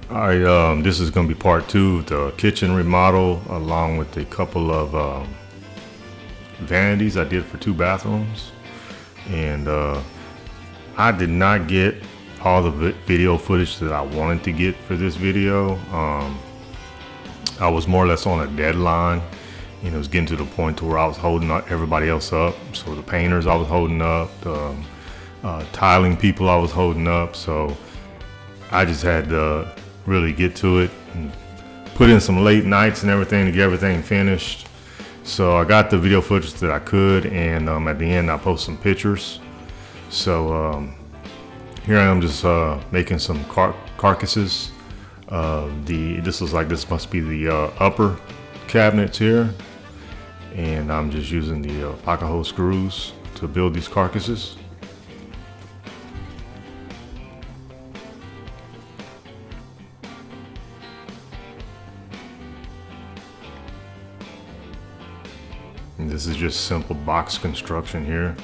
Alright, this is going to be part 2 of the kitchen remodel, along with a couple of vanities I did for 2 bathrooms. And I did not get all the video footage that I wanted to get for this video. I was more or less on a deadline, and it was getting to the point to where I was holding everybody else up. So the painters I was holding up, the tiling people I was holding up. So I just had to really get to it and put in some late nights and everything to get everything finished. So I got the video footage that I could, and at the end I posted some pictures. So here I am just making some carcasses. This must be the upper cabinets here, and I'm just using the pocket hole screws to build these carcasses. And this is just simple box construction here.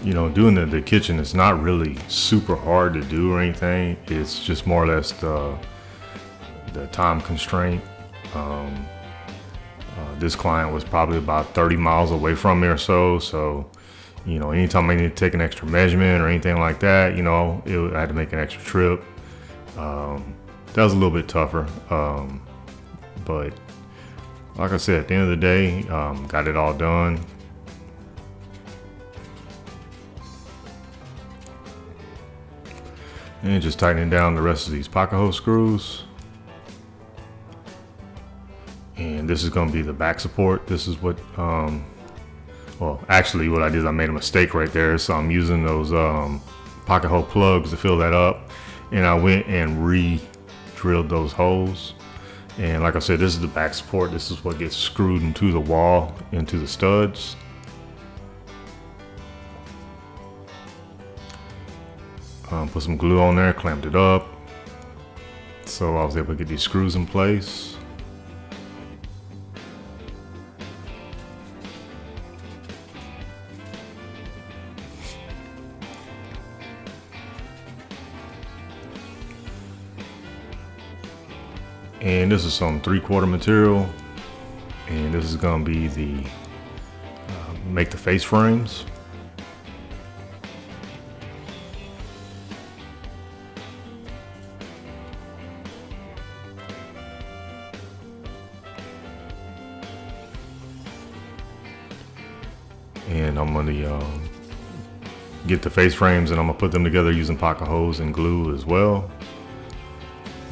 You know, doing the kitchen is not really super hard to do or anything. It's just more or less the time constraint. This client was probably about 30 miles away from me or so. So, you know, anytime I need to take an extra measurement or anything like that, you know, I had to make an extra trip. That was a little bit tougher. But like I said, at the end of the day, got it all done. And just tightening down the rest of these pocket hole screws. And this is going to be the back support. This is what, well, actually what I did is I made a mistake right there. So I'm using those pocket hole plugs to fill that up. And I went and re-drilled those holes. And like I said, this is the back support. This is what gets screwed into the wall, into the studs. Put some glue on there, clamped it up. So I was able to get these screws in place. And this is some 3/4 material. And this is gonna be the, make the face frames. And I'm going to get the face frames, and I'm going to put them together using pocket holes and glue as well.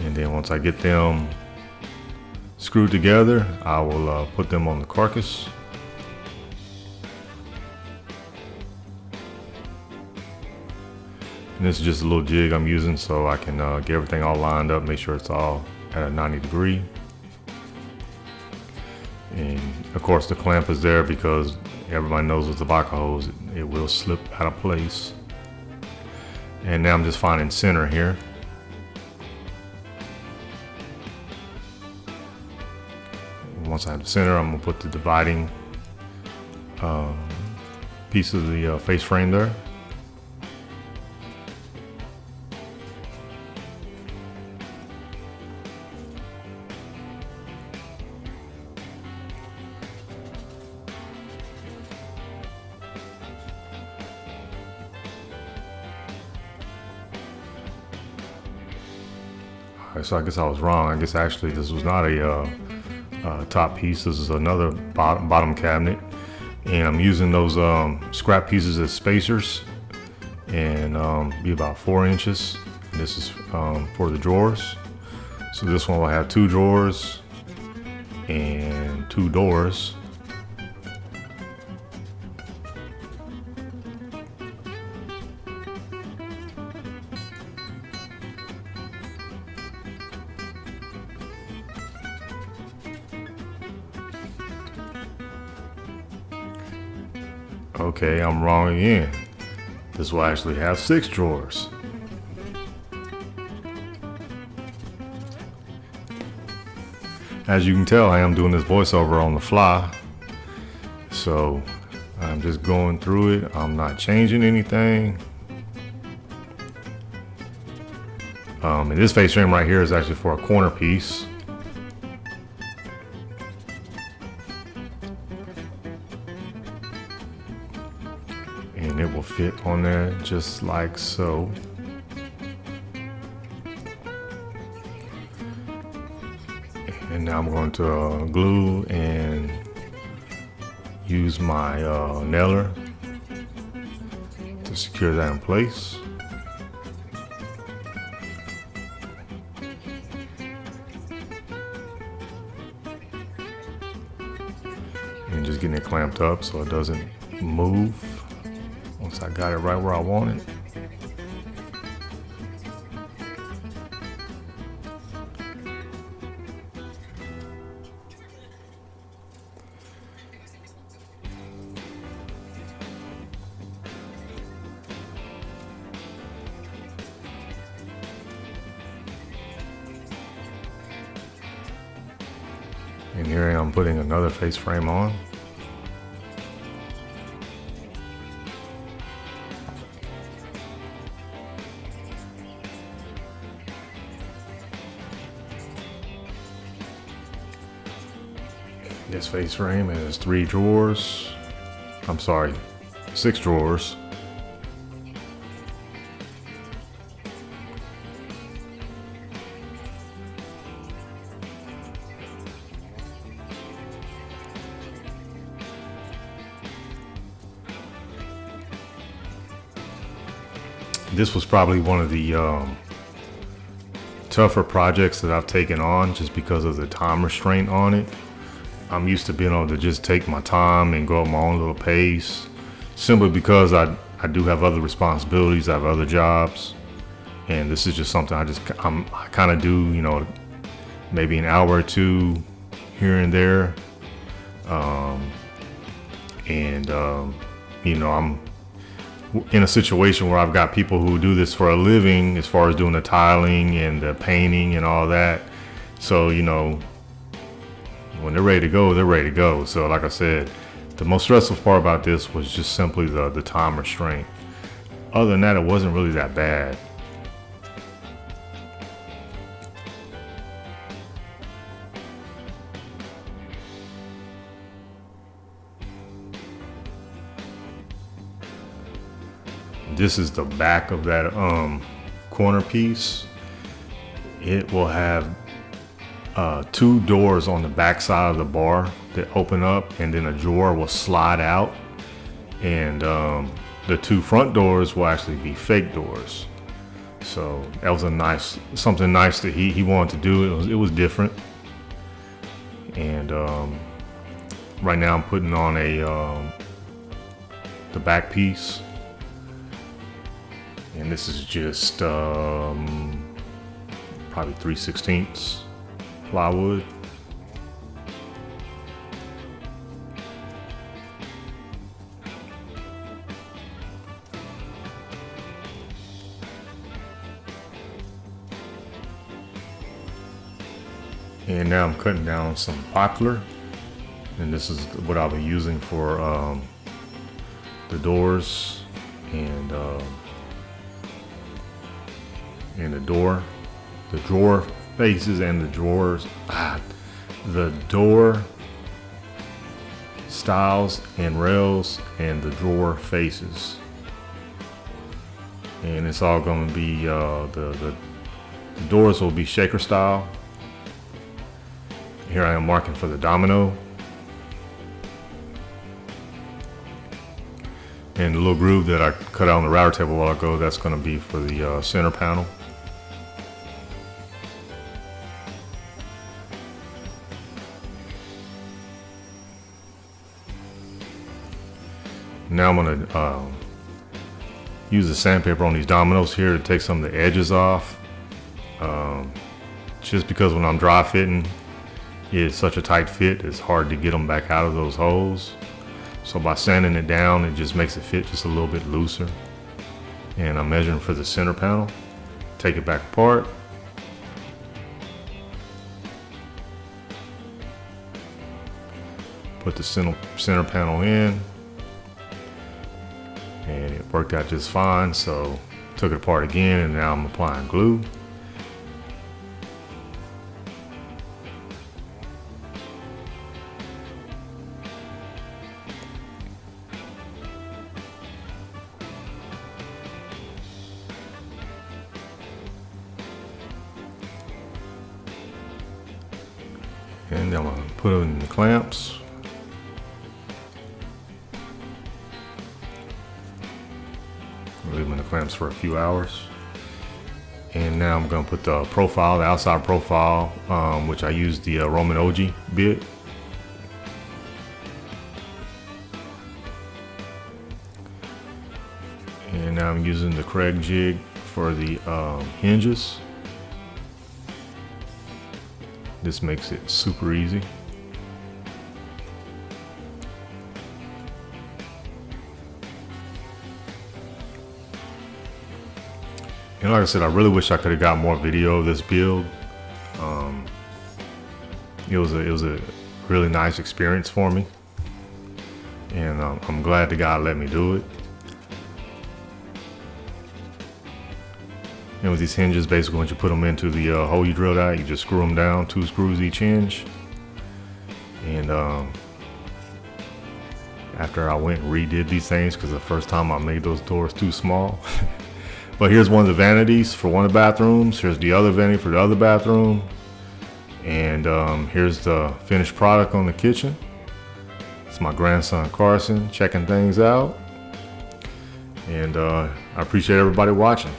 And then once I get them screwed together, I will put them on the carcass. And this is just a little jig I'm using so I can get everything all lined up, make sure it's all at a 90 degree. And of course the clamp is there because everybody knows with the pocket holes, it will slip out of place. And now I'm just finding center here. Once I have the center, I'm gonna put the dividing piece of the face frame there. So I guess I was wrong. I guess actually this was not a top piece. This is another bottom cabinet, and I'm using those scrap pieces as spacers, and be about 4 inches. This is for the drawers. So this one will have 2 drawers and 2 doors. Okay, I'm wrong again. This will actually have 6 drawers. As you can tell, I am doing this voiceover on the fly. So I'm just going through it. I'm not changing anything. And this face frame right here is actually for a corner piece. And it will fit on there just like so. And now I'm going to glue and use my nailer to secure that in place. And just getting it clamped up so it doesn't move once I got it right where I want it. And here I am putting another face frame on. This face frame has 3 drawers. I'm sorry, 6 drawers. This was probably one of the tougher projects that I've taken on just because of the time restraint on it. I'm used to being able to just take my time and go at my own little pace, simply because I do have other responsibilities, I have other jobs, and this is just something I kind of do, you know, maybe an hour or 2 here and there, you know, I'm in a situation where I've got people who do this for a living, as far as doing the tiling and the painting and all that. So, you know, when they're ready to go, they're ready to go. So like I said, the most stressful part about this was just simply the time restraint. Other than that, it wasn't really that bad. This is the back of that corner piece. It will have 2 doors on the back side of the bar that open up, and then a drawer will slide out, and the 2 front doors will actually be fake doors. So that was something nice that he wanted to do. It was different. And right now I'm putting on the back piece, and this is just probably 3/16 plywood. And now I'm cutting down some poplar, and this is what I'll be using for the doors and the drawer faces and the drawers, the door styles and rails and the drawer faces. And it's all going to be the doors will be shaker style. Here I am marking for the domino. And the little groove that I cut out on the router table a while ago, that's going to be for the center panel. Now I'm going to use the sandpaper on these dominoes here to take some of the edges off. Just because when I'm dry fitting, it's such a tight fit, it's hard to get them back out of those holes. So by sanding it down, it just makes it fit just a little bit looser. and I'm measuring for the center panel. Take it back apart. Put the center panel in, and it worked out just fine. So took it apart again, and now I'm applying glue. And I'm gonna put it in the clamps. Leave them in the clamps for a few hours. And now I'm gonna put the profile, the outside profile, which I use the Roman OG bit. And now I'm using the Craig jig for the hinges. This makes it super easy. And like I said, I really wish I could have got more video of this build. It was a really nice experience for me, and I'm glad the guy let me do it. And with these hinges, basically, once you put them into the hole you drilled out, you just screw them down, 2 screws each hinge. And after I went and redid these things, because the first time I made those doors too small. But here's one of the vanities for one of the bathrooms. Here's the other vanity for the other bathroom. And here's the finished product on the kitchen. It's my grandson Carson checking things out. And I appreciate everybody watching.